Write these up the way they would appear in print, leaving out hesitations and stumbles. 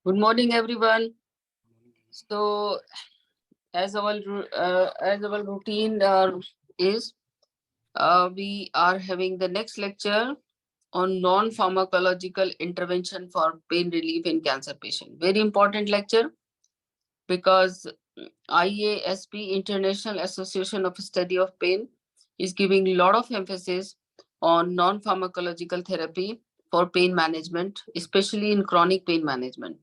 Good morning, everyone. So, as our routine is, we are having the next lecture on non-pharmacological intervention for pain relief in cancer patient. Very important lecture because IASP, International Association of Study of Pain, is giving a lot of emphasis on non-pharmacological therapy for pain management, especially in chronic pain management.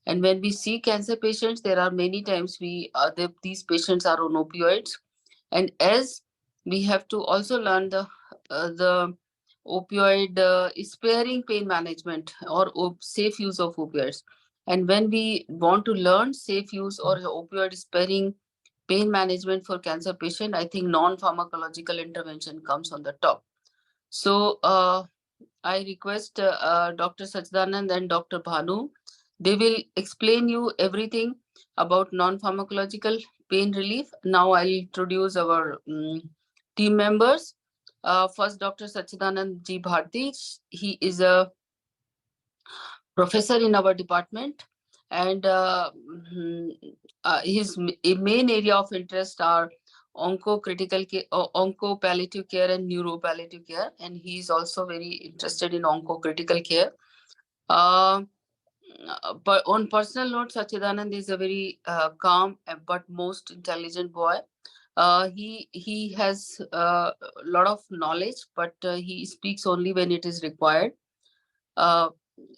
And when we see cancer patients, there are many times these patients are on opioids, and as we have to also learn the opioid sparing pain management or safe use of opioids. And when we want to learn safe use or opioid sparing pain management for cancer patient, I think non-pharmacological intervention comes on the top. So I request Dr. Sachidanand and Dr. Bhanu. They will explain you everything about non-pharmacological pain relief. Now I'll introduce our team members. First, Dr. Sachidanand Jee Bharati. He is a professor in our department, and his main area of interest are onco-critical care, onco-palliative care and neuro-palliative care, and he is also very interested in onco-critical care. But on personal note, Sachidanand is a very calm but most intelligent boy. He has a lot of knowledge, but he speaks only when it is required. Uh,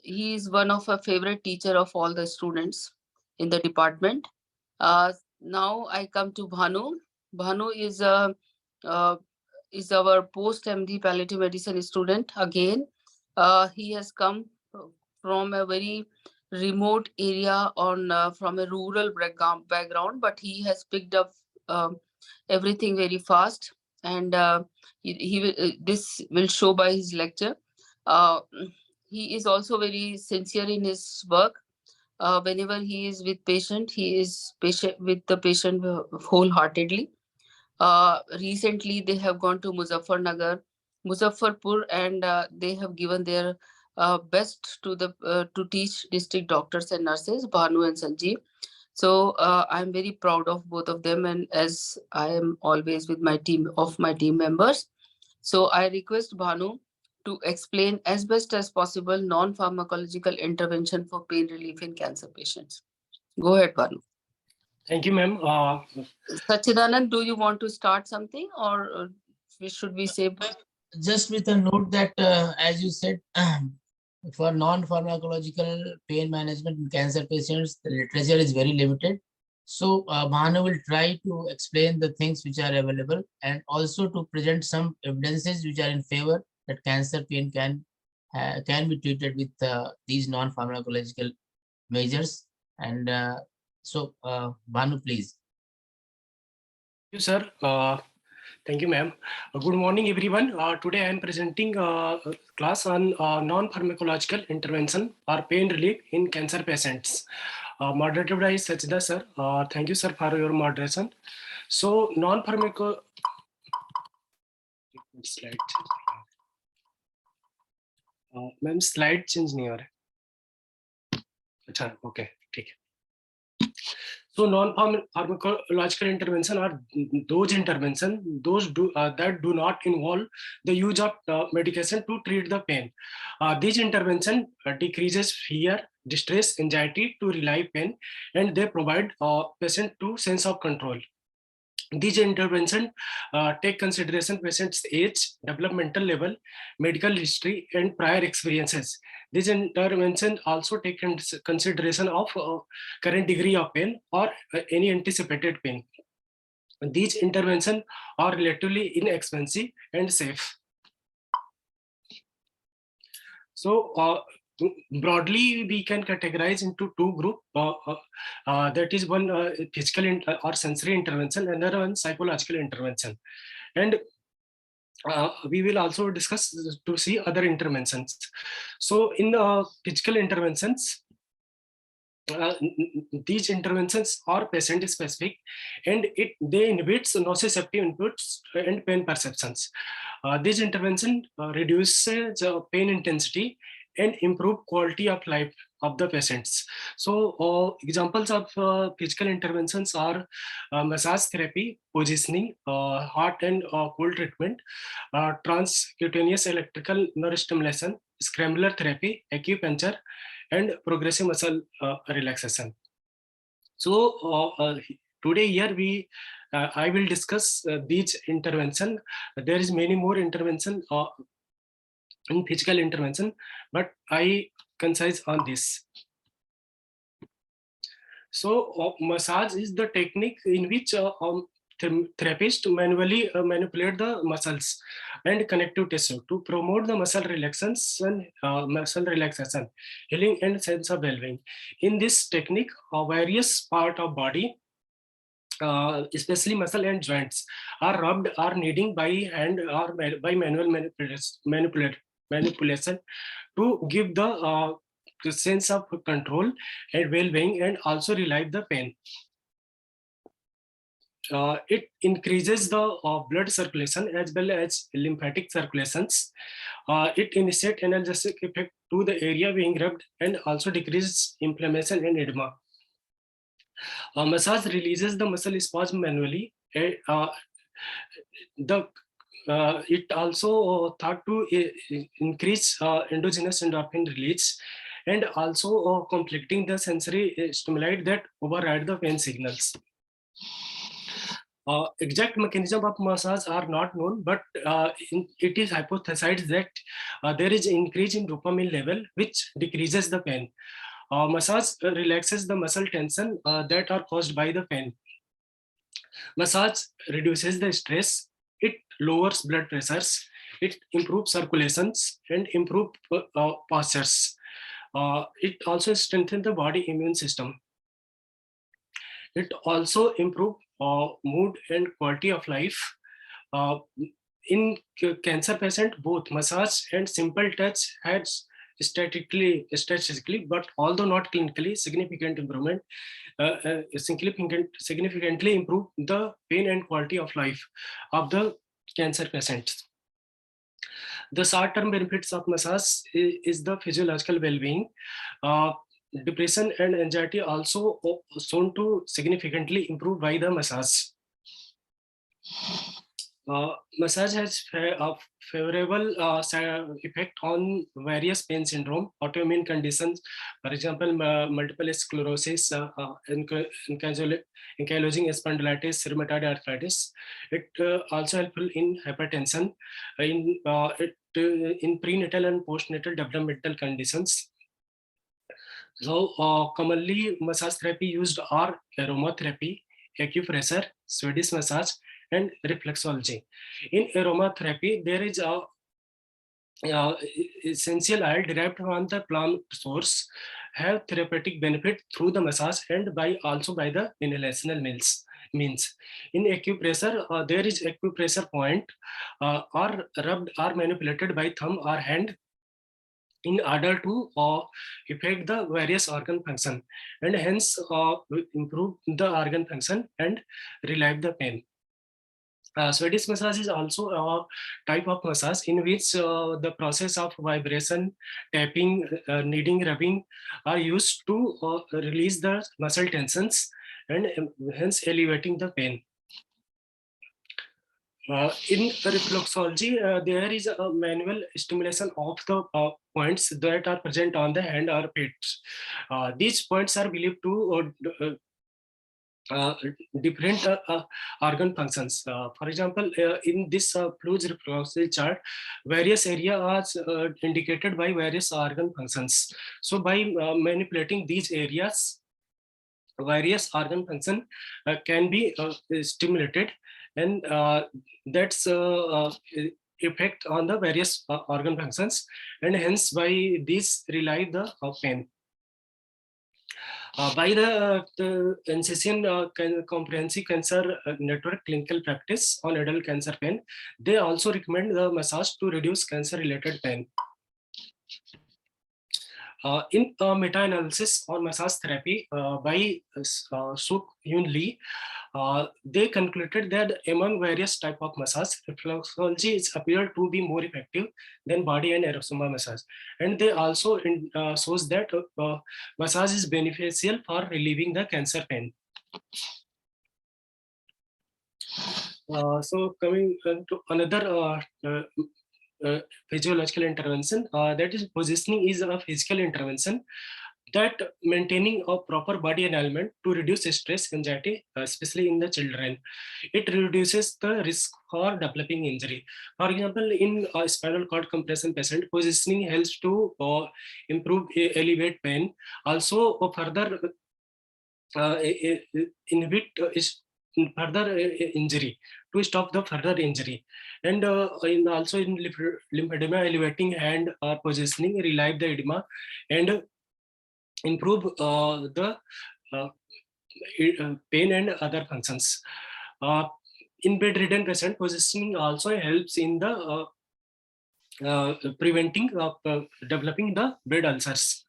he is one of a favorite teacher of all the students in the department. Now I come to Bhanu. Bhanu uh, is our post MD palliative medicine student again. He has come from a very remote area from a rural background, but he has picked up everything very fast, and this will show by his lecture. Uh, he is also very sincere in his work. Whenever he is with patient, he is patient with the patient wholeheartedly. Recently, they have gone to Muzaffarpur, and they have given their best to teach district doctors and nurses, Bhanu and Sanjeev. So I'm very proud of both of them, and as I am always with my team members. So I request Bhanu to explain as best as possible non-pharmacological intervention for pain relief in cancer patients. Go ahead, Bhanu. Thank you, ma'am. Sachidanand, do you want to start something, or should we say? Just with a note that, as you said, for non-pharmacological pain management in cancer patients, the literature is very limited. So Bhanu will try to explain the things which are available and also to present some evidences which are in favor that cancer pain can be treated with these non-pharmacological measures. And so Bhanu, please. Thank you, sir. Thank you, ma'am. Good morning, everyone. Today I am presenting a class on non-pharmacological intervention or pain relief in cancer patients. Moderated by Sachida, sir. Thank you, sir, for your moderation. So, non-pharmacological slide. Ma'am, slide change नहीं हो रहा. अच्छा, okay, ठीक है. So non-pharmacological intervention are those interventions that do not involve the use of medication to treat the pain. These intervention decreases fear, distress, anxiety to relieve pain, and they provide patient to sense of control. These interventions take consideration patient's age, developmental level, medical history, and prior experiences. These interventions also take consideration of current degree of pain or any anticipated pain. These interventions are relatively inexpensive and safe. So, broadly, we can categorize into two groups. That is one physical or sensory intervention, and another one psychological intervention. And we will also discuss to see other interventions. So in physical interventions, these interventions are patient specific, and they inhibit nociceptive inputs and pain perceptions. These interventions reduce pain intensity and improve quality of life of the patients. So examples of physical interventions are massage therapy, positioning, hot and cold treatment, transcutaneous electrical nerve stimulation, Scrambler therapy, acupuncture, and progressive muscle relaxation. So today here I will discuss these intervention. There is many more intervention in physical intervention, but I concise on this. So massage is the technique in which therapist manually manipulate the muscles and connective tissue to promote the muscle relaxation, healing, and sense of well-being. In this technique, various part of body, especially muscle and joints, are rubbed or kneading by hand or by manual manipulation to give the sense of control and well-being, and also relieve the pain. It increases the blood circulation as well as lymphatic circulations. It initiates analgesic effect to the area being rubbed and also decreases inflammation and edema. Massage releases the muscle spasm manually. It also thought to increase endogenous endorphin release, and also conflicting the sensory stimuli that override the pain signals. Exact mechanism of massage are not known, but it is hypothesized that there is increase in dopamine level, which decreases the pain. Massage relaxes the muscle tension that are caused by the pain. Massage reduces the stress. It lowers blood pressures. It improves circulations and improve postures. It also strengthens the body immune system. It also improves mood and quality of life. In cancer patient, both massage and simple touch has statistically, but although not clinically, significant improvement, significantly improve the pain and quality of life of the cancer patients. The short-term benefits of massage is the physiological well-being. Depression and anxiety also shown to significantly improve by the massage. Massage has a favorable effect on various pain syndrome, autoimmune conditions, for example, multiple sclerosis, ankylosing spondylitis, rheumatoid arthritis. It also helpful in hypertension, in prenatal and postnatal developmental conditions. So commonly massage therapy used are aromatherapy, acupressure, Swedish massage, and reflexology. In aromatherapy, there is a essential oil derived from the plant source have therapeutic benefit through the massage and also by the inhalational means. In acupressure, there is acupressure point are rubbed or manipulated by thumb or hand in order to affect the various organ function, and hence improve the organ function and relieve the pain. Swedish massage is also a type of massage in which the process of vibration, tapping, kneading, rubbing are used to release the muscle tensions and hence alleviating the pain. In reflexology, there is a manual stimulation of the points that are present on the hand or feet. These points are believed to different organ functions. For example, in this fluid reflexology chart, various areas are indicated by various organ functions. So by manipulating these areas, various organ function can be stimulated, and that's effect on the various organ functions, and hence by this relieve the pain. By the NCCN Comprehensive Cancer Network clinical practice on adult cancer pain, they also recommend the massage to reduce cancer-related pain. In a meta-analysis on massage therapy by Suk Hyun Lee, they concluded that among various type of massage, reflexology is appeared to be more effective than body and aerosoma massage. And they also shows that massage is beneficial for relieving the cancer pain. So coming to another physiological intervention, that is positioning is a physical intervention that maintaining a proper body alignment to reduce stress, anxiety, especially in the children. It reduces the risk for developing injury. For example, in a spinal cord compression patient, positioning helps to improve, alleviate pain. Also, further inhibit further injury, to stop the further injury. And also in lymphedema, elevating hand or positioning relieve the edema and improve the pain and other functions. In bedridden patient, positioning also helps in the preventing developing the bed ulcers.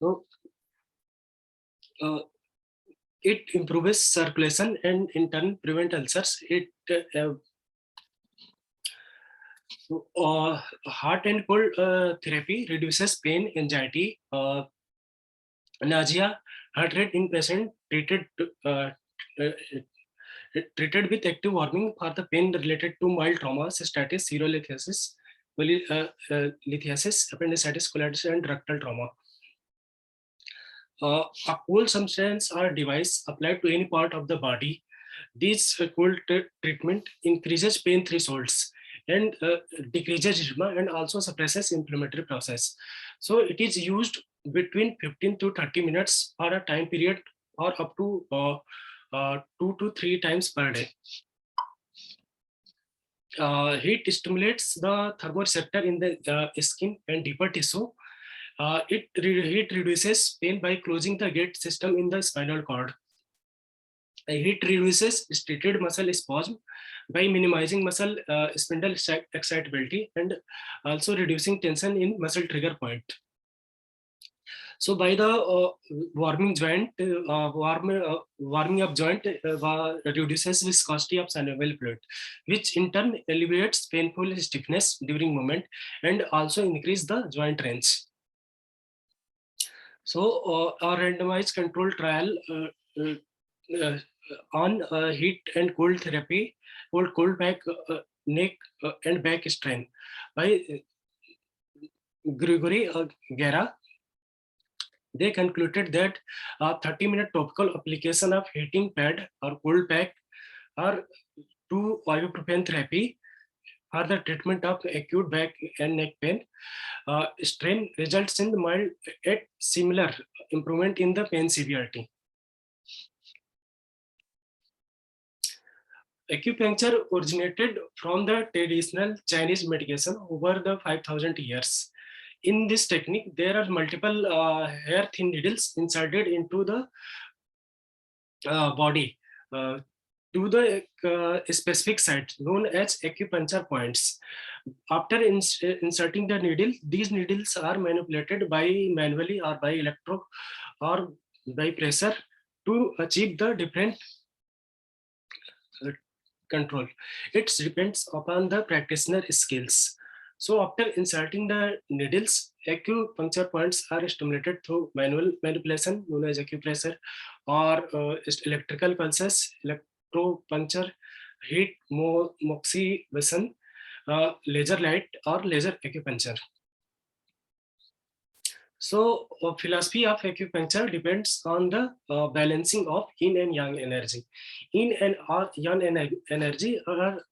So it improves circulation and in turn prevent ulcers. It hot and cold therapy reduces pain, anxiety, nausea, heart rate in patient uh, treated with active warming for the pain related to mild trauma, cystitis, urolithiasis, lithiasis, appendicitis, colitis, and rectal trauma. A cold substance or device applied to any part of the body. This cold treatment increases pain thresholds and decreases edema and also suppresses inflammatory process. So it is used between 15 to 30 minutes for a time period or up to 2 to 3 times per day. Heat stimulates the thermoreceptor in the skin and deeper tissue. It reduces pain by closing the gate system in the spinal cord. Heat reduces stated muscle spasm by minimizing muscle spindle excitability and also reducing tension in muscle trigger point. So by the warming joint, warming up joint reduces viscosity of synovial fluid, which in turn alleviates painful stiffness during movement and also increase the joint range. So our randomized control trial on heat and cold therapy, cold back, neck and back strain by Gregory Guerra. They concluded that 30-minute topical application of heating pad or cold pack or to ibuprofen therapy for the treatment of acute back and neck pain strain results in mild yet similar improvement in the pain severity. Acupuncture originated from the traditional Chinese medication over the 5,000 years. In this technique, there are multiple hair-thin needles inserted into the body to the specific site known as acupuncture points. After inserting the needle, these needles are manipulated by manually or by electro or by pressure to achieve the different control. It depends upon the practitioner skills. So after inserting the needles, acupuncture points are stimulated through manual manipulation known as acupressure or electrical pulses, electropuncture, heat moxibustion, laser light or laser acupuncture. So philosophy of acupuncture depends on the balancing of yin and yang energy. Yin and yang energy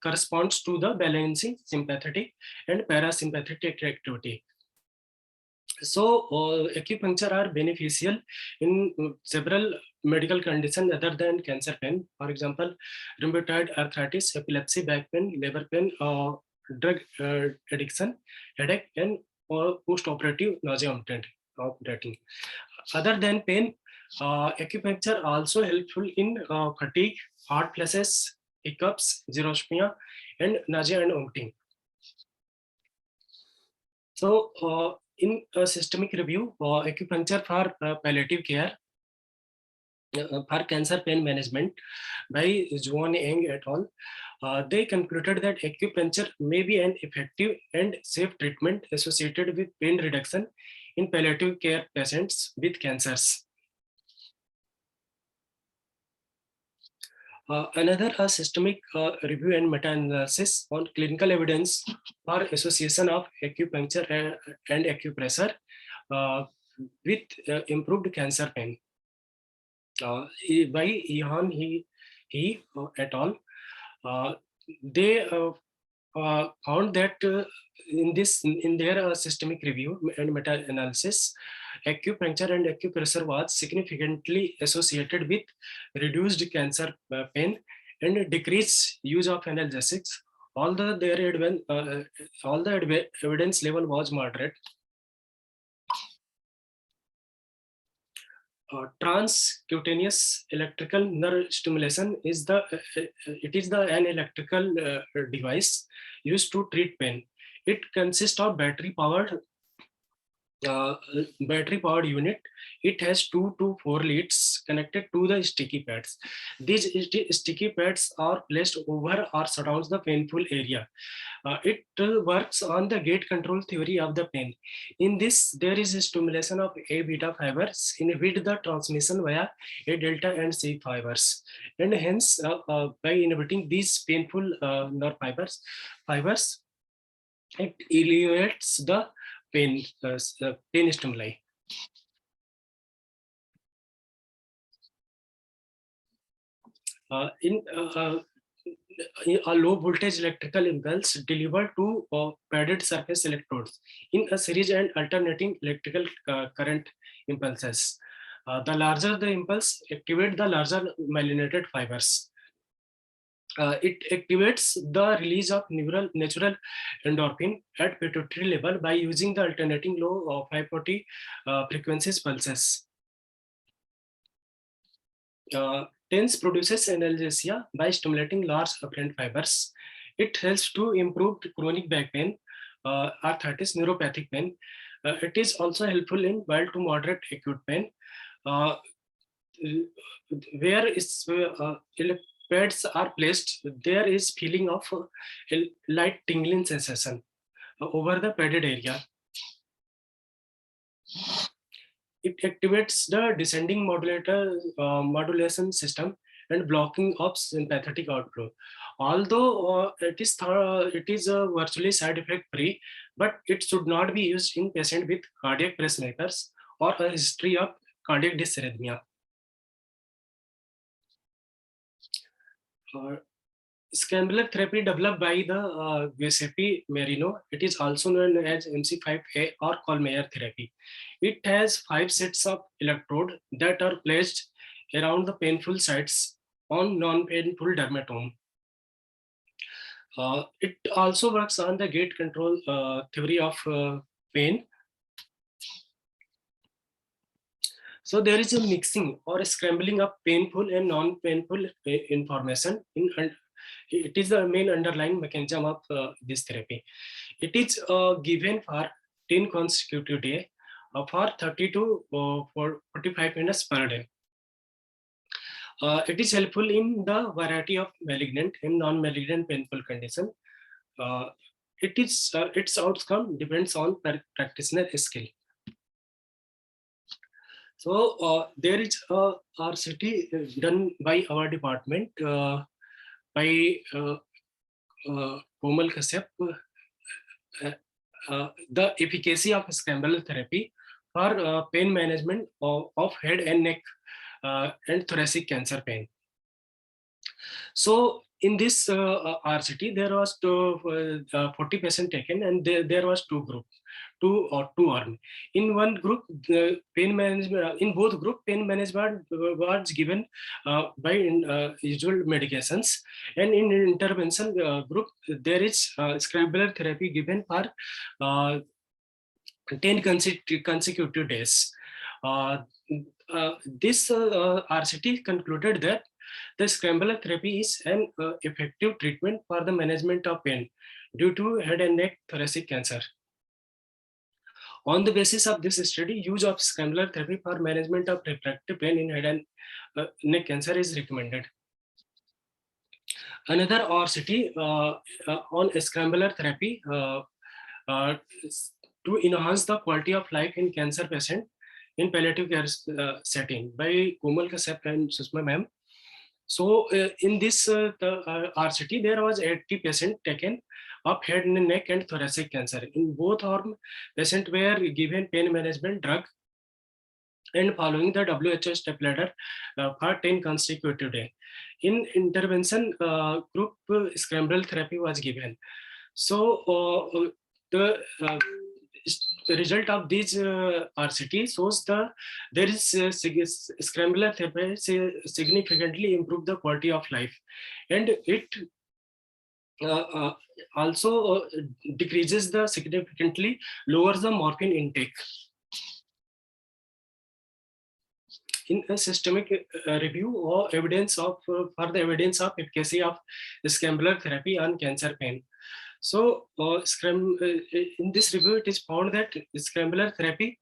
corresponds to the balancing sympathetic and parasympathetic activity. So acupuncture are beneficial in several medical conditions other than cancer pain. For example, rheumatoid arthritis, epilepsy, back pain, labor pain, drug addiction, headache, and post-operative nausea vomiting. Other than pain, acupuncture also helpful in fatigue, hot flashes, hiccups, xerospia, and nausea and vomiting. So in a systemic review, acupuncture for palliative care for cancer pain management by Juan Eng et al. They concluded that acupuncture may be an effective and safe treatment associated with pain reduction in palliative care patients with cancers. Another systemic review and meta-analysis on clinical evidence for association of acupuncture and acupressure uh, with improved cancer pain. By et al. They found that in their systemic review and meta-analysis, acupuncture and acupressure was significantly associated with reduced cancer pain and decreased use of analgesics. Although all the evidence level was moderate, transcutaneous electrical nerve stimulation is an electrical device used to treat pain. It consists of uh, battery powered unit. It has 2 to 4 leads connected to the sticky pads. These sticky pads are placed over or surrounds the painful area. It works on the gate control theory of the pain. In this, there is a stimulation of A beta fibers, inhibit the transmission via A delta and C fibers, and hence by inhibiting these painful nerve fibers, it alleviates the pain stimuli. In a low voltage electrical impulse delivered to padded surface electrodes in a series and alternating electrical current impulses. The larger the impulse, activate the larger myelinated fibers. It activates the release of natural endorphin at pituitary level by using the alternating low 540 frequencies pulses. TENS produces analgesia by stimulating large afferent fibers. It helps to improve chronic back pain, arthritis, neuropathic pain. It is also helpful in mild to moderate acute pain. Uh, where pads are placed, there is feeling of light tingling sensation over the padded area. It activates the descending modulation system and blocking of sympathetic outflow. Although it is virtually side effect free, but it should not be used in patient with cardiac pacemakers or a history of cardiac dysrhythmia. Scrambler therapy developed by the Giuseppe Marino. It is also known as MC5A or Kohlmeier therapy. It has 5 sets of electrodes that are placed around the painful sites on non-painful dermatome. It also works on the gate control theory of pain. So there is a mixing or a scrambling of painful and non-painful information. It is the main underlying mechanism of this therapy. It is given for 10 consecutive days for 30 to 45 minutes per day. It is helpful in the variety of malignant and non-malignant painful condition. Its outcome depends on practitioner skill. So there is a RCT done by our department by Komal Kashyap, the efficacy of Scrambler therapy for pain management of head and neck and thoracic cancer pain. So in this RCT, there was 40 patients taken, and there was two arms. In one group, the pain management, in both group, pain management was given by usual medications, and in intervention group, there is Scrambler therapy given for 10 consecutive days. This RCT concluded that the Scrambler therapy is an effective treatment for the management of pain due to head and neck thoracic cancer. On the basis of this study, use of Scrambler therapy for management of refractive pain in head and neck cancer is recommended. Another RCT on Scrambler therapy to enhance the quality of life in cancer patient in palliative care setting by Komal Kashyap and Susma ma'am. So in this RCT, there was 80 patients taken of head, neck, and thoracic cancer. In both arms, patients were given pain management drug and following the WHO step ladder for 10 consecutive days. In intervention group, Scrambler therapy was given. So the result of this RCT shows there is Scrambler therapy significantly improve the quality of life, and it also decreases the significantly lowers the morphine intake. In a systemic review or evidence of further evidence of efficacy of Scrambler therapy on cancer pain. So in this review, it is found that Scrambler therapy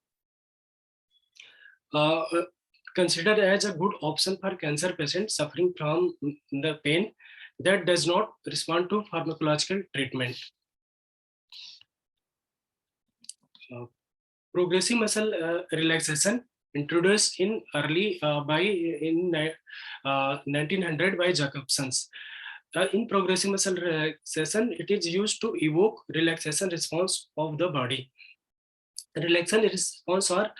considered as a good option for cancer patients suffering from the pain that does not respond to pharmacological treatment. Progressive muscle relaxation introduced in early in 1900 by Jacobsons. In progressive muscle relaxation, it is used to evoke relaxation response of the body. Relaxation response are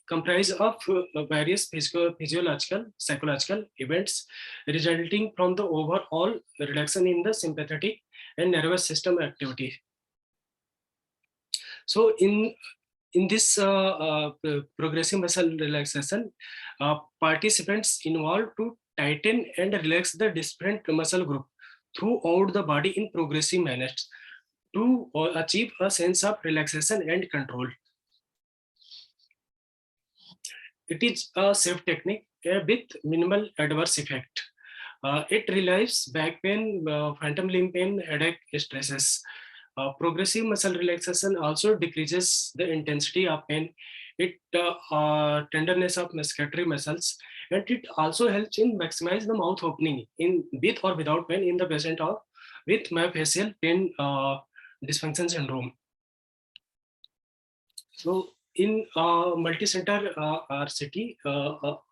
comprised of various physiological, psychological events resulting from the overall reduction in the sympathetic and nervous system activity. So in this progressive muscle relaxation, participants involved to tighten and relax the different muscle group throughout the body in progressive manner to achieve a sense of relaxation and control. It is a safe technique with minimal adverse effect. It relieves back pain, phantom limb pain, headache, stresses. Progressive muscle relaxation also decreases the intensity of pain, tenderness of musculatory muscles, and it also helps in maximize the mouth opening in with or without pain in the patient with myofascial pain dysfunction syndrome. So in multi-center RCT,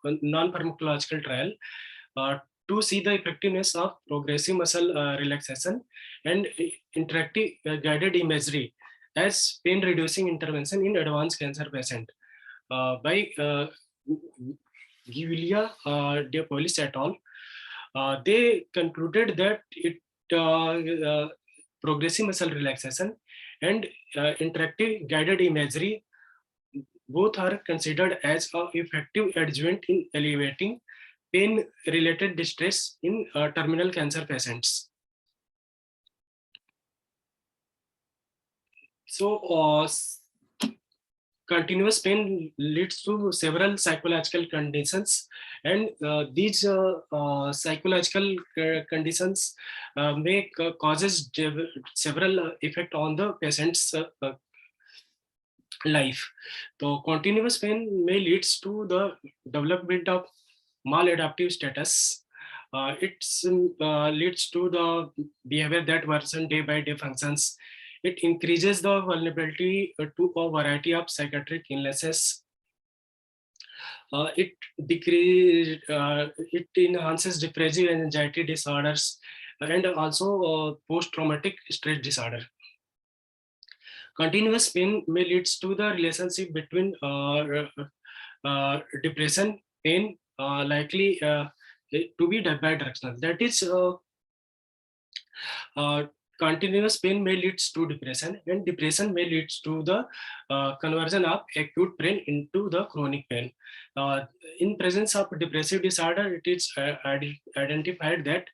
non-pharmacological trial, to see the effectiveness of progressive muscle relaxation and interactive guided imagery as pain reducing intervention in advanced cancer patient by Giulia de Polis et al. They concluded that progressive muscle relaxation and interactive guided imagery both are considered as an effective adjuvant in alleviating pain-related distress in terminal cancer patients. So, continuous pain leads to several psychological conditions, and these psychological conditions may causes several effect on the patient's life. So, continuous pain may leads to the development of maladaptive status. It leads to the behavior that worsen day by day functions. It increases the vulnerability to a variety of psychiatric illnesses. It enhances depressive and anxiety disorders and also post-traumatic stress disorder. Continuous pain may leads to the relationship between depression, pain, likely to be bidirectional. That is, continuous pain may leads to depression, and depression may leads to the conversion of acute pain into the chronic pain. In presence of depressive disorder, it is identified that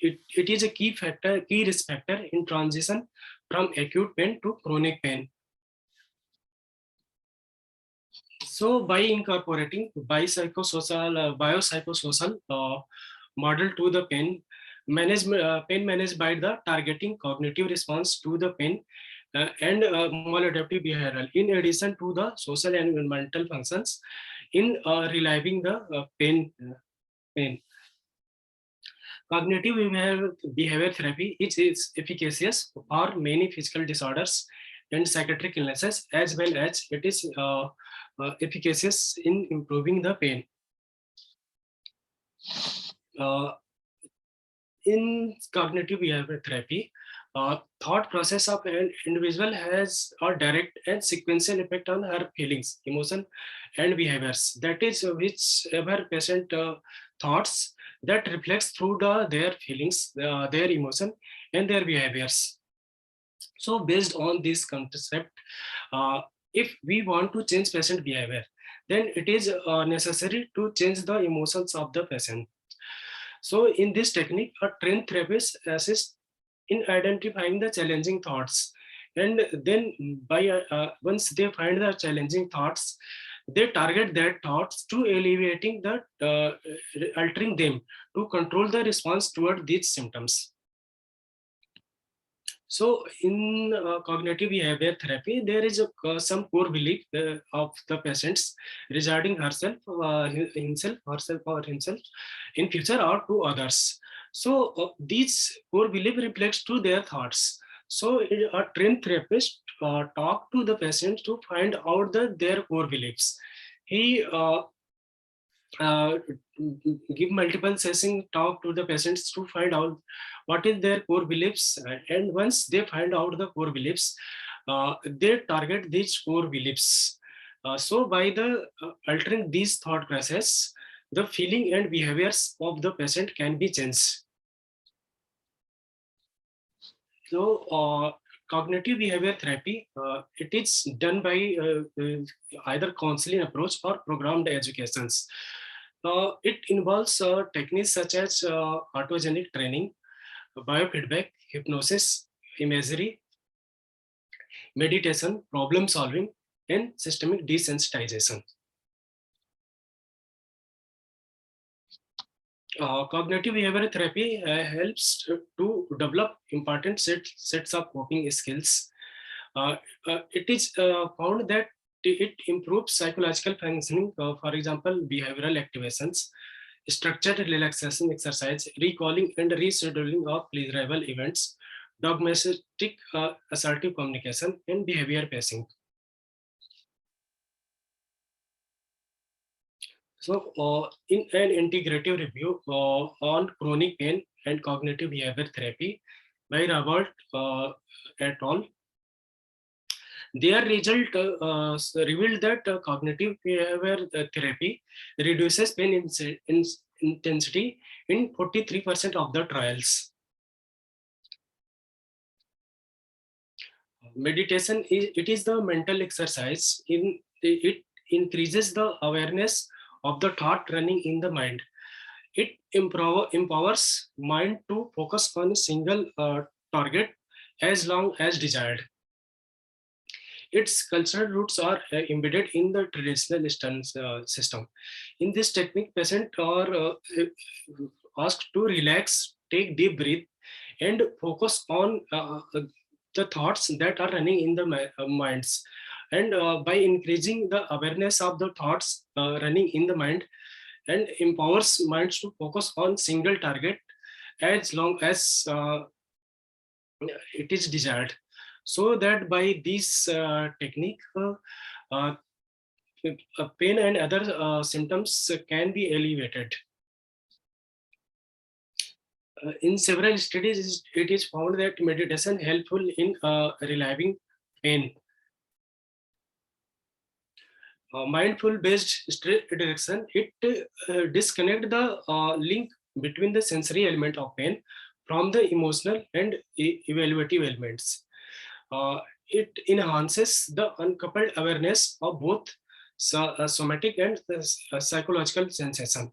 it is a key risk factor in transition from acute pain to chronic pain. So by incorporating biopsychosocial model to the pain managed by the targeting cognitive response to the pain and maladaptive behavioral, in addition to the social and environmental functions in relieving the pain. Cognitive behavior therapy is efficacious for many physical disorders and psychiatric illnesses, as well as it is efficacious in improving the pain. In cognitive behavior therapy, thought process of an individual has a direct and sequential effect on her feelings, emotion, and behaviors. That is, whichever patient thoughts that reflects through their feelings, their emotion, and their behaviors. So, based on this concept, uh, if we want to change patient behavior, then it is necessary to change the emotions of the patient. So in this technique, a trained therapist assists in identifying the challenging thoughts. And then once they find the challenging thoughts, they target that thoughts to alleviating altering them to control the response toward these symptoms. So in cognitive behavior therapy, there is some core belief of the patients regarding herself or himself in future or to others. So these core belief reflects to their thoughts. So a trained therapist talk to the patients to find out their core beliefs. He uh, give multiple session talk to the patients to find out what is their core beliefs, and once they find out the core beliefs, they target these core beliefs. So by the altering these thought process, the feeling and behaviors of the patient can be changed. So cognitive behavior therapy, it is done by either counseling approach or programmed educations. It involves techniques such as autogenic training, biofeedback, hypnosis, imagery, meditation, problem solving, and systemic desensitization. Cognitive behavioral therapy helps to develop important sets of coping skills. Uh, it is found that it improves psychological functioning, for example, behavioral activations, structured relaxation exercise, recalling and rescheduling of pleasurable events, dogmatic assertive communication, and behavior pacing. So, in an integrative review on chronic pain and cognitive behavior therapy by Robert et al., their result revealed that cognitive behavior therapy reduces pain intensity in 43% of the trials. Meditation is the mental exercise. It increases the awareness of the thought running in the mind. It empowers mind to focus on a single target as long as desired. Its cultural roots are embedded in the traditional Eastern system. In this technique, patients are asked to relax, take deep breath, and focus on the thoughts that are running in the minds. And by increasing the awareness of the thoughts running in the mind, and empowers minds to focus on single target as long as it is desired. So that by this technique, uh, pain and other symptoms can be alleviated. In several studies, it is found that meditation helpful in relieving pain. Mindful-based stress reduction, it disconnect the link between the sensory element of pain from the emotional and evaluative elements. It enhances the uncoupled awareness of both somatic and psychological sensation.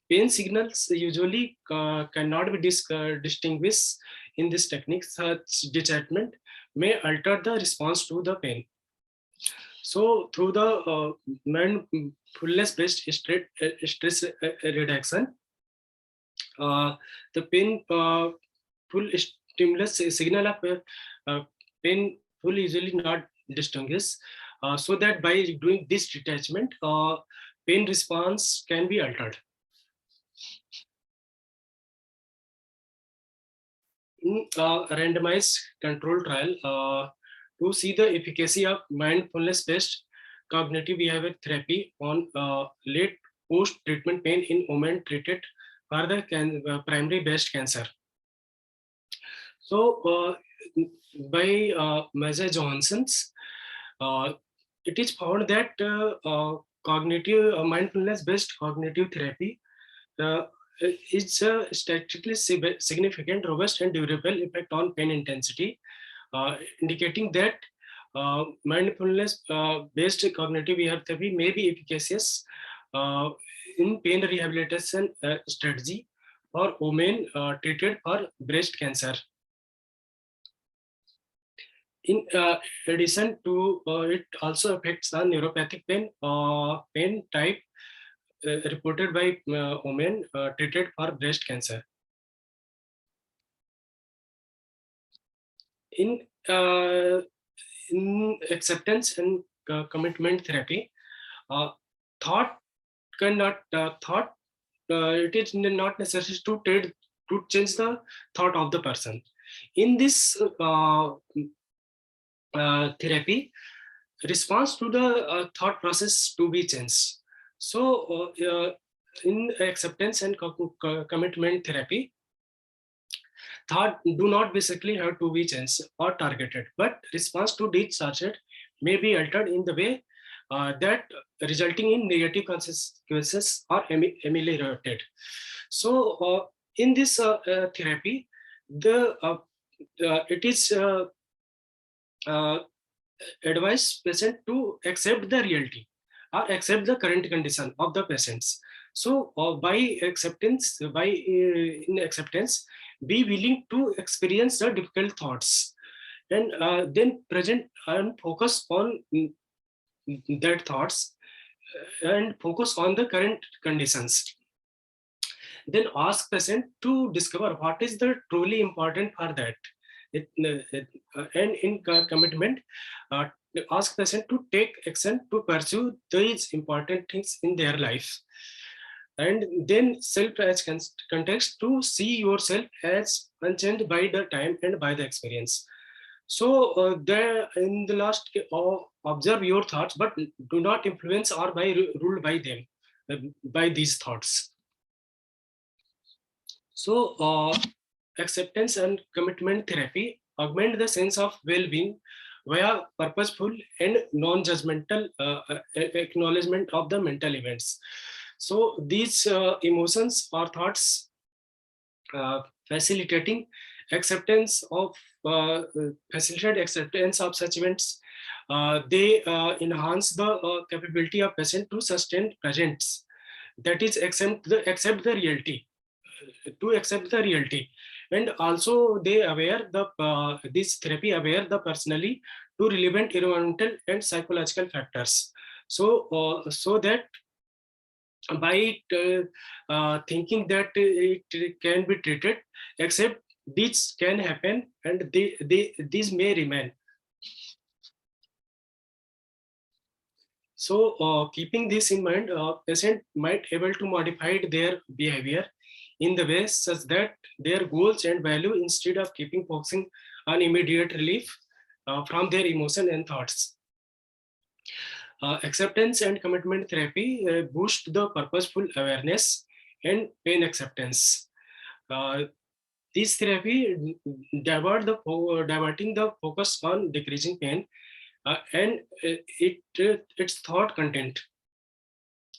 Pain signals usually cannot be distinguished in this technique. Such detachment may alter the response to the pain. So through the mindfulness-based stress reduction, the painful stimulus signal of painful usually not distinguished, so that by doing this detachment, pain response can be altered. In a randomized control trial, to see the efficacy of mindfulness-based cognitive behavior therapy on late post-treatment pain in women treated for the primary breast cancer. So, by Measure Johnson's, it is found that cognitive mindfulness-based cognitive therapy is a statistically significant, robust, and durable effect on pain intensity, indicating that mindfulness-based cognitive behavior therapy may be efficacious in pain rehabilitation strategy for women treated for breast cancer. In addition to it also affects the neuropathic pain type reported by women treated for breast cancer. In acceptance and commitment therapy, thought cannot thought it is not necessary to change the thought of the person. In this therapy, response to the thought process to be changed. So in acceptance and commitment therapy, thought do not basically have to be changed or targeted, but response to these target may be altered in the way that resulting in negative consequences are ameliorated. So in this therapy, it is advise patient to accept the reality or accept the current condition of the patients. So by acceptance, in acceptance, be willing to experience the difficult thoughts, and then present and focus on that thoughts and focus on the current conditions. Then ask patient to discover what is the truly important for that. And in commitment, ask person to take action to pursue these important things in their life. And then self as context to see yourself as unchanged by the time and by the experience. So there in the last, observe your thoughts, but do not influence or by ruled by them, by these thoughts. So acceptance and commitment therapy augment the sense of well-being via purposeful and non-judgmental acknowledgement of the mental events. So these emotions or thoughts facilitating acceptance of facilitate acceptance of such events. They enhance the capability of patient to sustain presence. That is, accept the reality, to accept the reality, and also they aware the this therapy aware the personally to relevant environmental and psychological factors. So that by thinking that it can be treated, except this can happen and these may remain. So keeping this in mind, patient might able to modify their behavior in the way such that their goals and value, instead of keeping focusing on immediate relief from their emotion and thoughts. Acceptance and commitment therapy boost the purposeful awareness and pain acceptance. This therapy diverting the focus on decreasing pain and its thought content.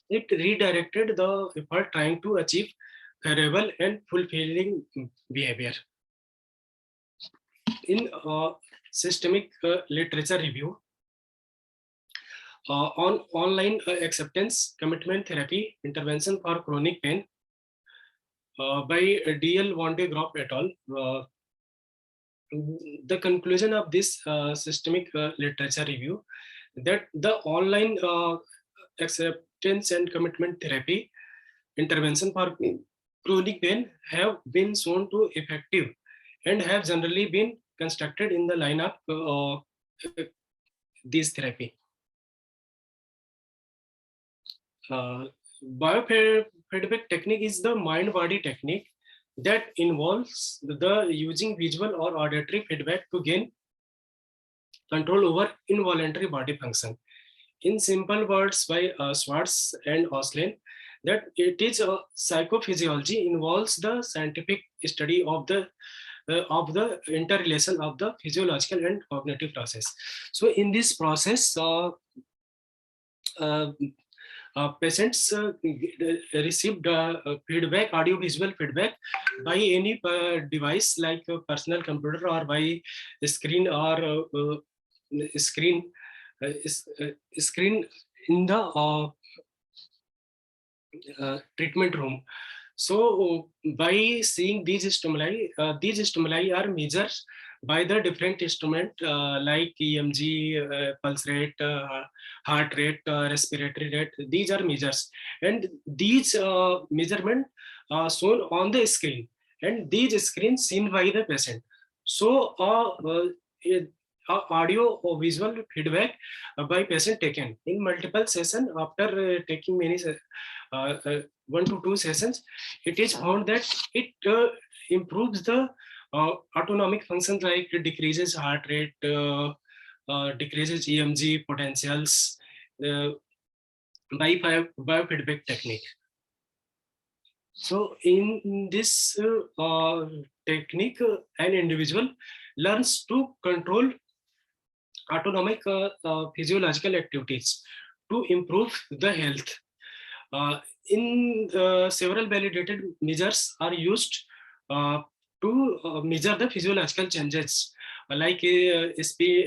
It redirected the effort trying to achieve favorable and fulfilling behavior. In systemic literature review on online acceptance commitment therapy intervention for chronic pain by D.L. Wande Gropp et al. The conclusion of this systemic literature review that the online acceptance and commitment therapy intervention for chronic pain have been shown to effective and have generally been constructed in the lineup these therapy. Biofeedback technique is the mind-body technique that involves the using visual or auditory feedback to gain control over involuntary body function. In simple words by Schwartz and Oslin, that it is psychophysiology involves the scientific study of the interrelation of the physiological and cognitive process. So in this process, uh, patients received feedback, audio-visual feedback by any device like a personal computer or by screen or screen screen in the treatment room. So by seeing these stimuli are measured by the different instrument like EMG, pulse rate, heart rate, respiratory rate. These are measures, and these measurement are shown on the screen, and these screens seen by the patient. So audio or visual feedback by patient taken in multiple session after taking many 1 to 2 sessions, it is found that it improves the autonomic functions like it decreases heart rate, decreases EMG potentials by biofeedback technique. So in this technique, an individual learns to control autonomic physiological activities to improve the health. In several validated measures are used to measure the physiological changes like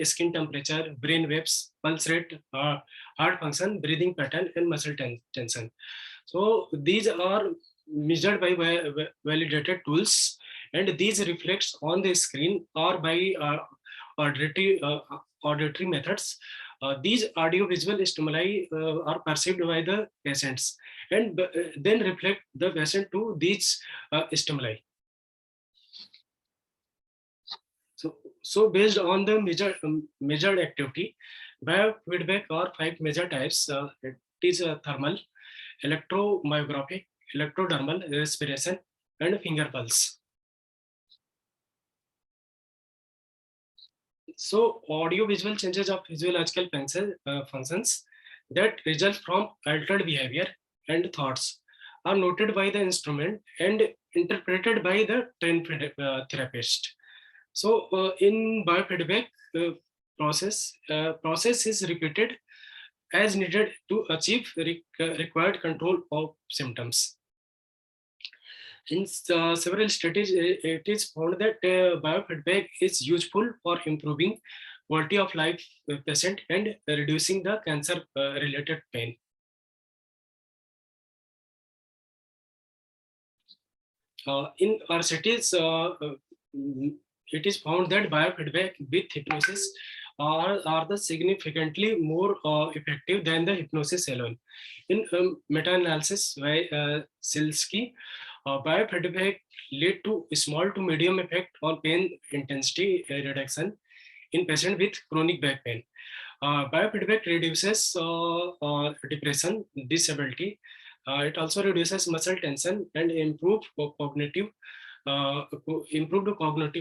skin temperature, brain waves, pulse rate, heart function, breathing pattern, and muscle tension. So these are measured by validated tools, and these reflects on the screen or by auditory auditory methods. These audio-visual stimuli are perceived by the patients and then reflect the patient to these stimuli. So based on the measured activity, biofeedback are 5 major types. It is thermal, electromyographic, electrodermal, respiration, and finger pulse. So audio-visual changes of physiological functions that result from altered behavior and thoughts are noted by the instrument and interpreted by the trained therapist. So in biofeedback process is repeated as needed to achieve required control of symptoms. In several studies, it is found that biofeedback is useful for improving quality of life patient and reducing the cancer-related pain. In our studies, it is found that biofeedback with hypnosis are the significantly more effective than the hypnosis alone. In meta-analysis by Silsky, biofeedback led to small to medium effect on pain intensity reduction in patients with chronic back pain. Biofeedback reduces depression, disability. It also reduces muscle tension and improved cognitive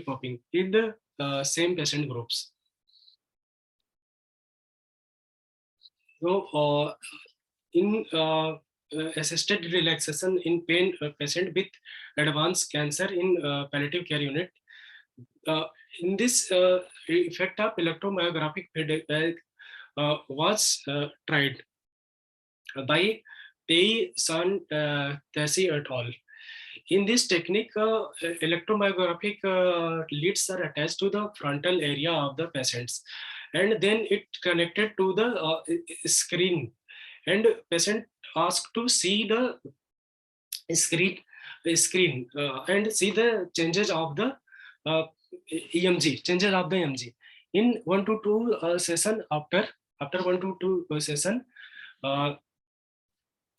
coping in the same patient groups. So in assisted relaxation in pain patient with advanced cancer in palliative care unit. In this effect of electromyographic feedback was tried by Pei San Tassi et al. In this technique, electromyographic leads are attached to the frontal area of the patients, and then it connected to the screen, and patient asked to see the screen and see the changes of the EMG, changes of the EMG in 1 to 2 session. After 1 to 2 session,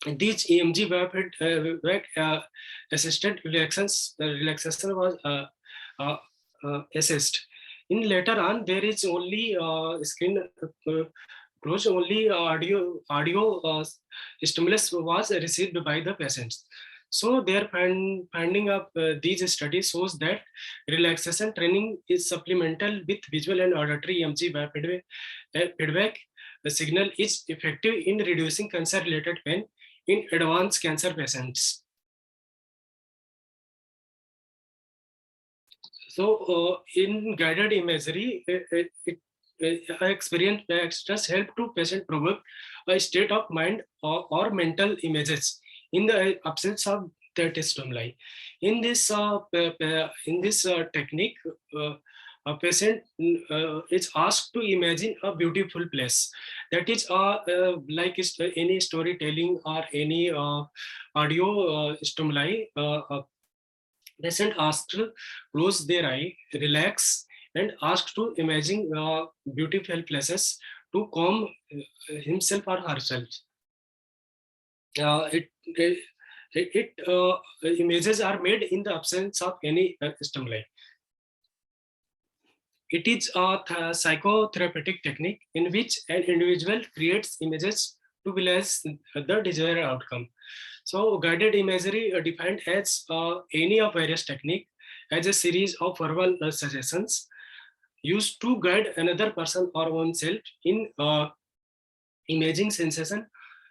these EMG assisted relaxation was assessed. In later on, there is only screen closed, only audio stimulus was received by the patients. So their finding of these studies shows that relaxation training is supplemental with visual and auditory EMG feedback. The signal is effective in reducing cancer-related pain in advanced cancer patients. So in guided imagery, experienced extras help to patient provoke a state of mind or mental images in the absence of that stimuli. In this technique, a patient is asked to imagine a beautiful place. That is like any storytelling or any audio stimuli. Patient asked to close their eye, relax, and asked to imagine beautiful places to calm himself or herself. Images are made in the absence of any stimuli. It is a psychotherapeutic technique in which an individual creates images to visualize the desired outcome. So guided imagery defined as any of various technique as a series of verbal suggestions used to guide another person or oneself in imaging sensation,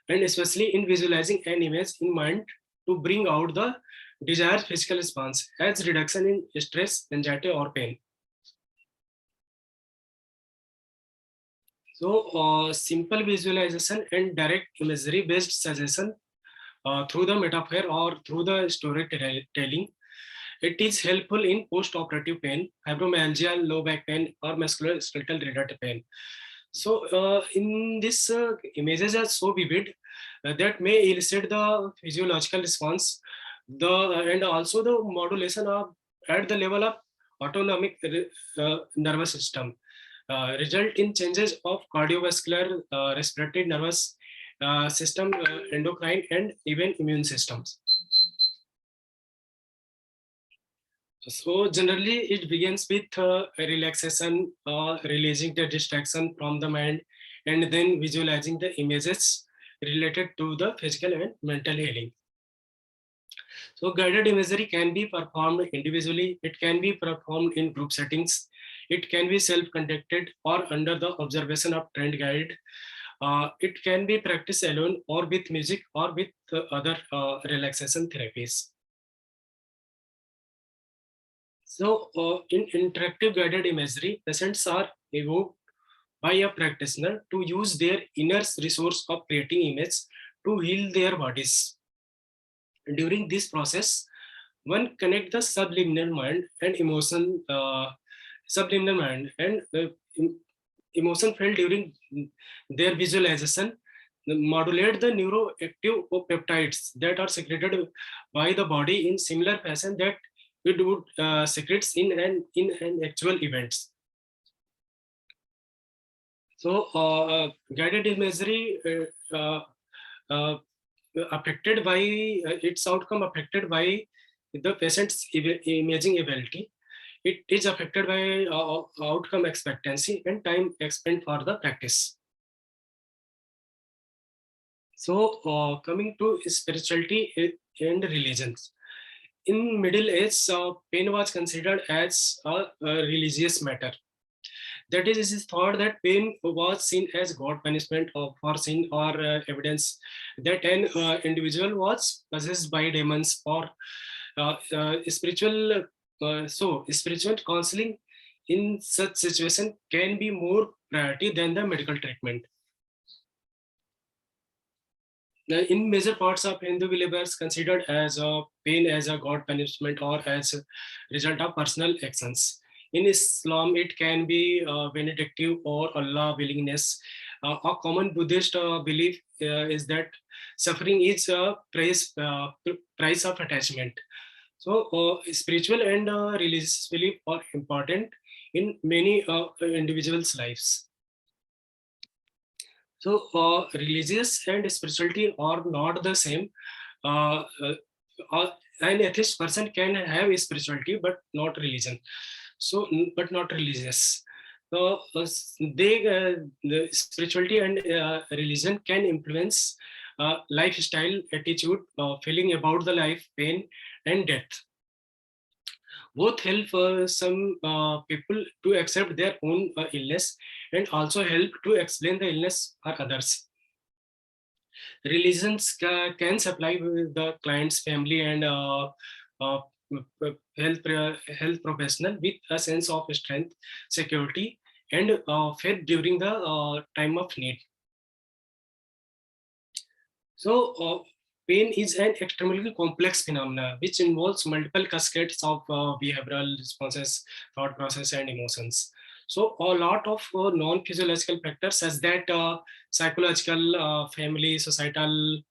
and especially in visualizing an image in mind to bring out the desired physical response as reduction in stress, anxiety, or pain. So simple visualization and direct imagery based suggestion through the metaphor or through the storytelling. It is helpful in post-operative pain, fibromyalgia, low back pain, or musculoskeletal related pain. So in this images are so vivid that may elicit the physiological response, and also the modulation of at the level of autonomic nervous system. Result in changes of cardiovascular, respiratory nervous system, endocrine, and even immune systems. So generally it begins with relaxation, releasing the distraction from the mind, and then visualizing the images related to the physical and mental healing. So guided imagery can be performed individually, it can be performed in group settings, it can be self-conducted or under the observation of trained guide. It can be practiced alone or with music or with other relaxation therapies. So in interactive guided imagery, patients are evoked by a practitioner to use their inner resource of creating image to heal their bodies. During this process, one connect the subliminal mind and emotion, subliminal mind and emotion felt during their visualization, modulate the neuroactive peptides that are secreted by the body in similar fashion that it would secretes in an actual events. So guided imagery affected by its outcome affected by the patient's imaging ability. It is affected by outcome expectancy and time spent for the practice. So coming to spirituality and religions. In Middle Age, pain was considered as a religious matter. That is, it is thought that pain was seen as God punishment for sin or evidence that an individual was possessed by demons or spiritual. So spiritual counseling in such situation can be more priority than the medical treatment. In major parts of Hindu believers considered as a pain as a God punishment or as a result of personal actions. In Islam, it can be vindictive or Allah willingness. A common Buddhist belief is that suffering is a price of attachment. So spiritual and religious belief are important in many individuals' lives. So religious and spirituality are not the same. An atheist person can have spirituality but not religion. So, but not religious. So, the spirituality and religion can influence lifestyle, attitude, feeling about the life, pain, and death. Both help some people to accept their own illness and also help to explain the illness for others. Religions can supply the client's family and uh, health professional with a sense of strength, security, and faith during the time of need. So, pain is an extremely complex phenomena which involves multiple cascades of behavioral responses, thought process, and emotions. So, a lot of non-physiological factors, such that psychological, family, societal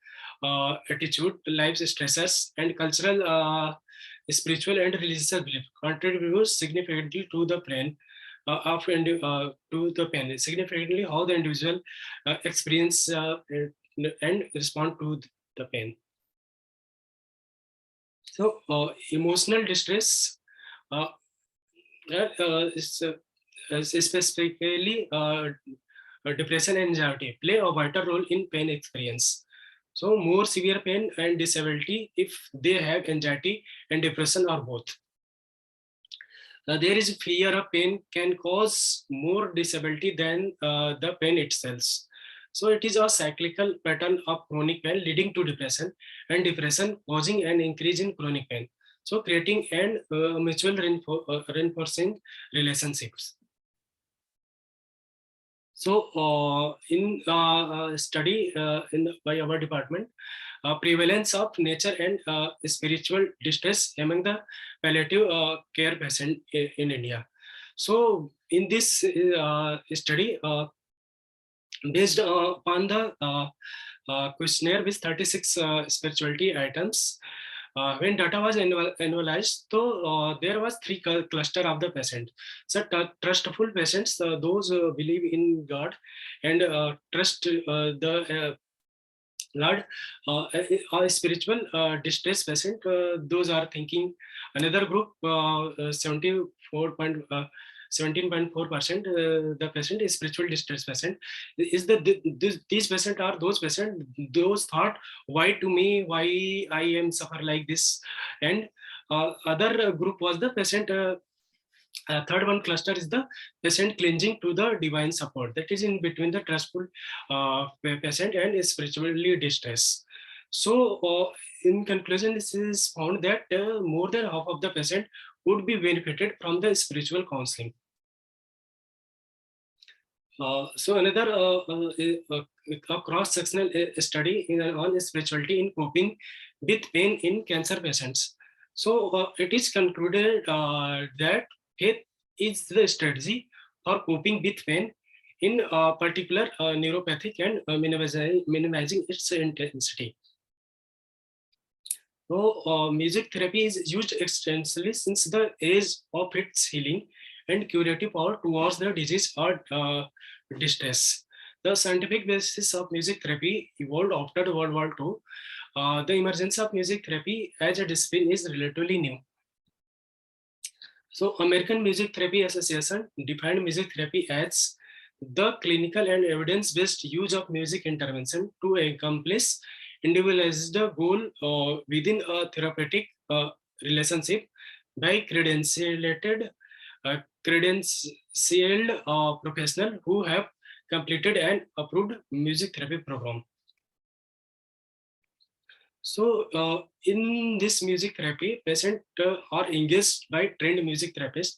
attitude, life stresses, and cultural, spiritual, and religious belief, contribute significantly to the pain. To the pain, significantly how the individual experience and respond to the pain. So, emotional distress is specifically depression and anxiety play a vital role in pain experience. So, more severe pain and disability if they have anxiety and depression or both. There is fear of pain can cause more disability than the pain itself. So it is a cyclical pattern of chronic pain leading to depression, and depression causing an increase in chronic pain. So creating an mutual reinforcing relationships. So in study by our department, prevalence of nature and spiritual distress among the palliative care patient in India. So in this study, based upon the questionnaire with 36 spirituality items, when data was analyzed, so there was three cluster of the patient. So trustful patients, those believe in God and trust the Lord, spiritual distress patient, those are thinking. Another group, 17.4%, the patient is spiritual distress patient. Is these patient are those patient, those thought, why to me, why I am suffer like this, and other group was the patient. Third one cluster is the patient clinging to the divine support, that is in between the trustful patient and spiritually distressed. So in conclusion, this is found that more than half of the patient would be benefited from the spiritual counseling. So another cross-sectional study on spirituality in coping with pain in cancer patients. So it is concluded that faith is the strategy for coping with pain, in particular neuropathic, and minimizing its intensity. So music therapy is used extensively since the age of its healing and curative power towards the disease or distress. The scientific basis of music therapy evolved after World War II. The emergence of music therapy as a discipline is relatively new. So American Music Therapy Association defined music therapy as the clinical and evidence-based use of music intervention to accomplish individualized goal within a therapeutic relationship by credentialed professional who have completed an approved music therapy program. So in this music therapy, patients are engaged by trained music therapists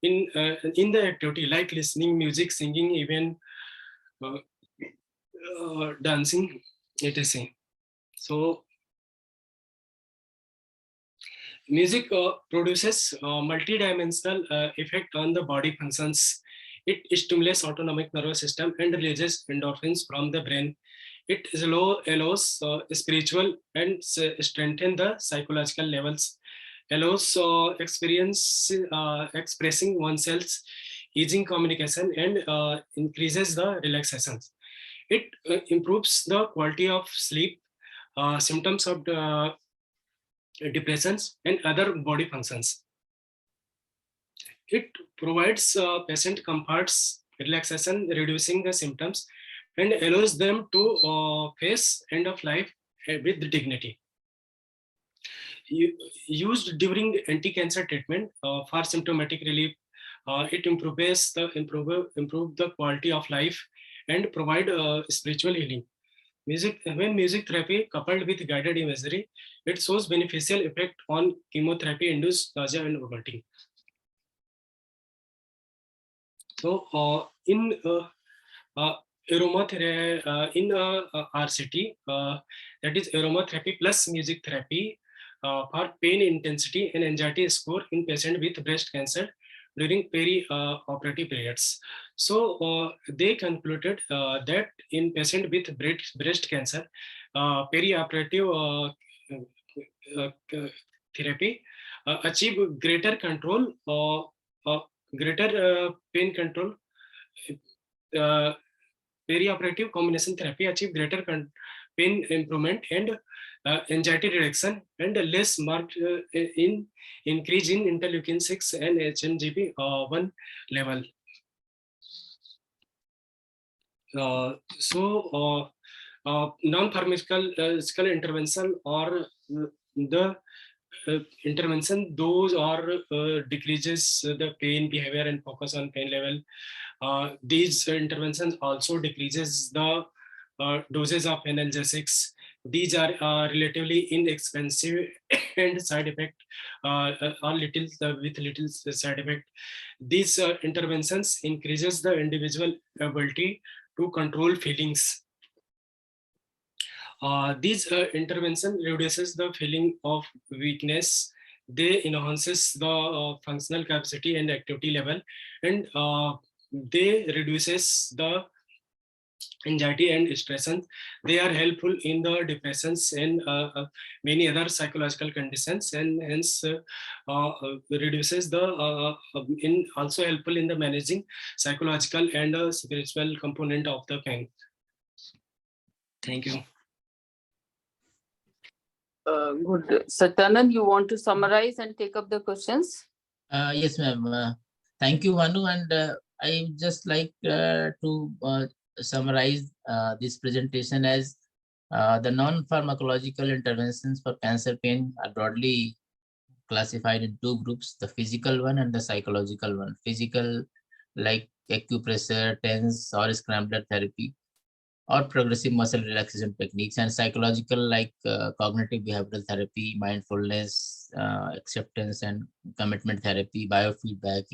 in the activity like listening, music, singing, even uh, dancing, etc. So music produces multidimensional effect on the body functions. It stimulates autonomic nervous system and releases endorphins from the brain. It allows spiritual and strengthen the psychological levels. Allows expressing oneself, easing communication, and increases the relaxation. It improves the quality of sleep, symptoms of depressions, and other body functions. It provides patient comforts, relaxation, reducing the symptoms, and allows them to face end of life with dignity. Used during anti-cancer treatment for symptomatic relief, it improve the quality of life and provide spiritual healing. When music therapy coupled with guided imagery, it shows beneficial effect on chemotherapy-induced nausea and vomiting. So, in aromatherapy, in RCT, that is aromatherapy plus music therapy for pain intensity and anxiety score in patient with breast cancer during peri-operative periods. So they concluded that in patient with breast cancer, peri-operative therapy achieve greater control, greater pain control. Uh, Perioperative combination therapy achieve greater pain improvement and anxiety reduction, and less marked in increase in interleukin 6 and HMGB1 level. Non-pharmacological intervention or the intervention, those are decreases the pain behavior and focus on pain level. These interventions also decreases the doses of analgesics. These are relatively inexpensive and side effect or little with little side effect. These interventions increases the individual ability to control feelings. These intervention reduces the feeling of weakness. They enhances the functional capacity and activity level, and they reduces the anxiety and stress. They are helpful in the depressions and many other psychological conditions, and hence reduces the in also helpful in the managing psychological and spiritual component of the pain. Thank you. Good. Sachidanand, you want to summarize and take up the questions? Yes, ma'am. Thank you, Bhanu. And I just like to summarize this presentation as the non-pharmacological interventions for cancer pain are broadly classified in two groups: the physical one and the psychological one. Physical, like acupressure, TENS, or Scrambler therapy, or progressive muscle relaxation techniques; and psychological, like cognitive behavioral therapy, mindfulness, acceptance and commitment therapy, biofeedback,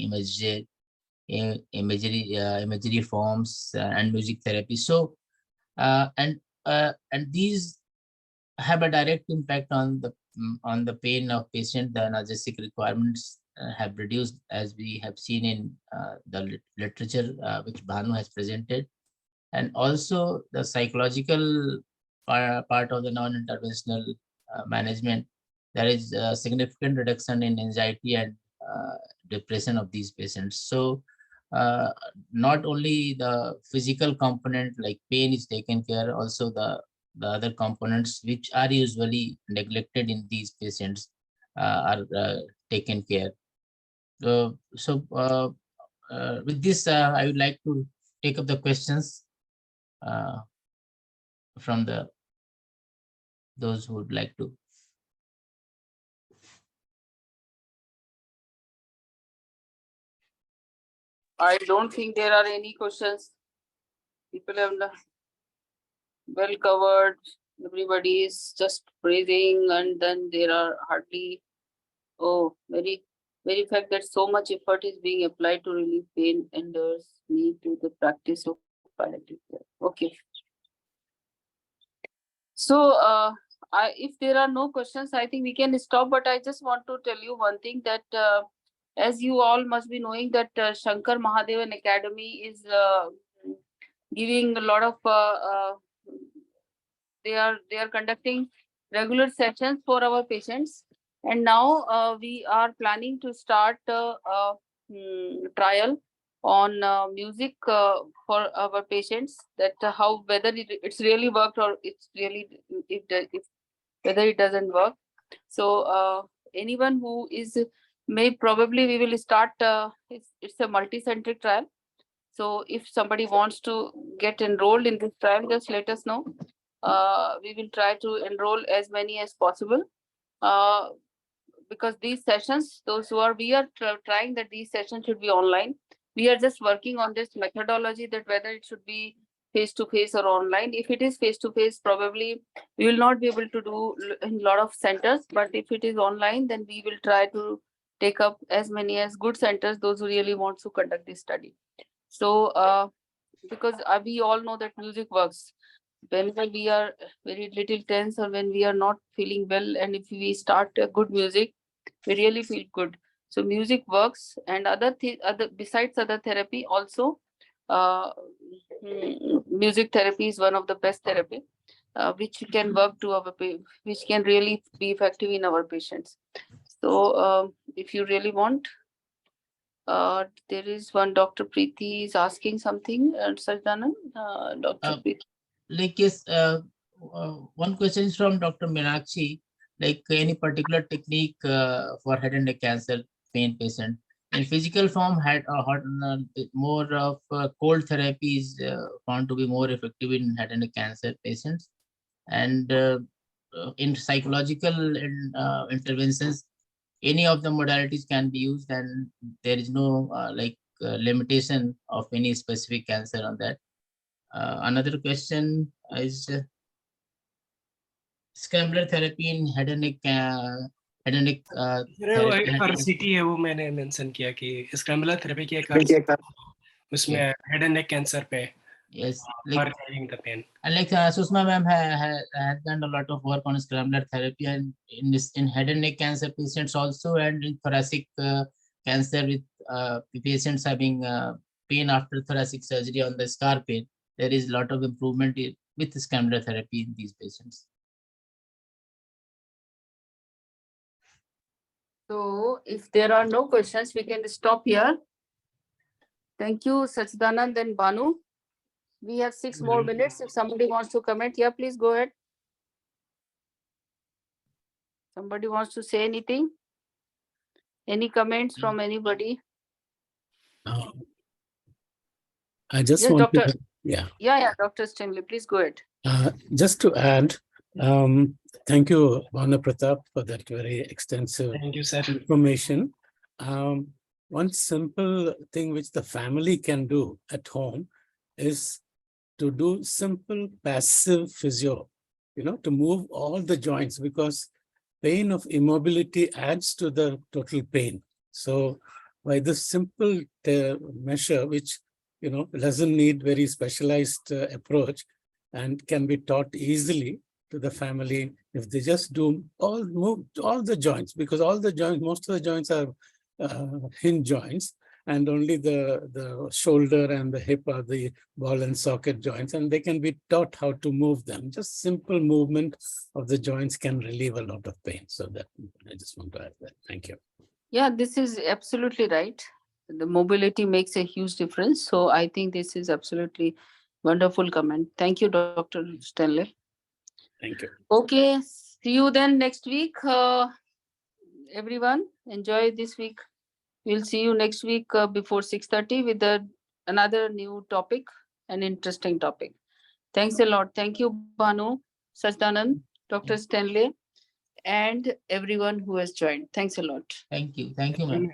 imagery forms, and music therapy. So and these have a direct impact on the pain of patient. The analgesic requirements have reduced, as we have seen in the literature which Bhanu has presented. And also the psychological part of the non-interventional management, there is a significant reduction in anxiety and depression of these patients. So not only the physical component like pain is taken care, also the other components which are usually neglected in these patients are taken care. With this, I would like to take up the questions from those who would like to. I don't think there are any questions. People have well covered. Everybody is just praising, and then there are hardly, very fact that so much effort is being applied to relieve pain endures me to the practice of palliative care. Okay. So, if there are no questions, I think we can stop. But I just want to tell you one thing, that as you all must be knowing, that Shankar Mahadevan Academy is giving a lot of they are conducting regular sessions for our patients, and now we are planning to start trial on music for our patients, that how whether it's really worked, or it's really if whether it doesn't work. So anyone who is Probably we will start. It's a multi-centric trial. So if somebody wants to get enrolled in this trial, just let us know. We will try to enroll as many as possible. Because these sessions, we are trying that these sessions should be online. We are just working on this methodology, that whether it should be face to face or online. If it is face to face, probably we will not be able to do in a lot of centers. But if it is online, then we will try to take up as many as good centers, those who really want to conduct this study. So because we all know that music works whenever we are very little tense, or when we are not feeling well, and if we start good music, we really feel good. So music works, and other besides other therapy also, uh, music therapy is one of the best therapy, which can work to which can really be effective in our patients. So if you really want, there is one Dr. Preeti is asking something, Sachidanand, Dr. Preeti. Like, yes, one question is from Dr. Meenakshi, like any particular technique for head and neck cancer pain patient. In physical form, more of cold therapy is found to be more effective in head and neck cancer patients. And in psychological interventions, any of the modalities can be used, and there is no limitation of any specific cancer on that. Another question is Scrambler therapy in head and neck therapy. RCT है, वो मैंने mention किया कि scrambler therapy की एक उसमें head and neck cancer पे Yes, for relieving the pain. And like Susma ma'am has done a lot of work on Scrambler therapy, and in head and neck cancer patients also, and in thoracic cancer with patients having pain after thoracic surgery on the scar pain. There is a lot of improvement with Scrambler therapy in these patients. So if there are no questions, we can stop here. Thank you, Sachidanand and Bhanu. We have 6 more minutes. If somebody wants to comment, yeah, please go ahead. Somebody wants to say anything? Any comments from anybody? I just Yes, want Doctor. to, yeah. Yeah, Dr. Stanley, please go ahead. Just to add, thank you, Bhanu Pratap, for that very extensive information. One simple thing which the family can do at home is to do simple passive physio, to move all the joints, because pain of immobility adds to the total pain. So by this simple measure, which doesn't need very specialized approach and can be taught easily to the family, if they just move all the joints, because most of the joints are hinge joints, and only the shoulder and the hip are the ball and socket joints, and they can be taught how to move them. Just simple movement of the joints can relieve a lot of pain. So that I just want to add that. Thank you. Yeah, this is absolutely right. The mobility makes a huge difference. So I think this is absolutely wonderful comment. Thank you, Dr. Stanley. Thank you. Okay, see you then next week. Everyone, enjoy this week. We'll see you next week before 6:30 with another new topic, an interesting topic. Thanks a lot. Thank you, Bhanu, Sachidanand, Dr. Stanley, and everyone who has joined. Thanks a lot. Thank you, ma'am.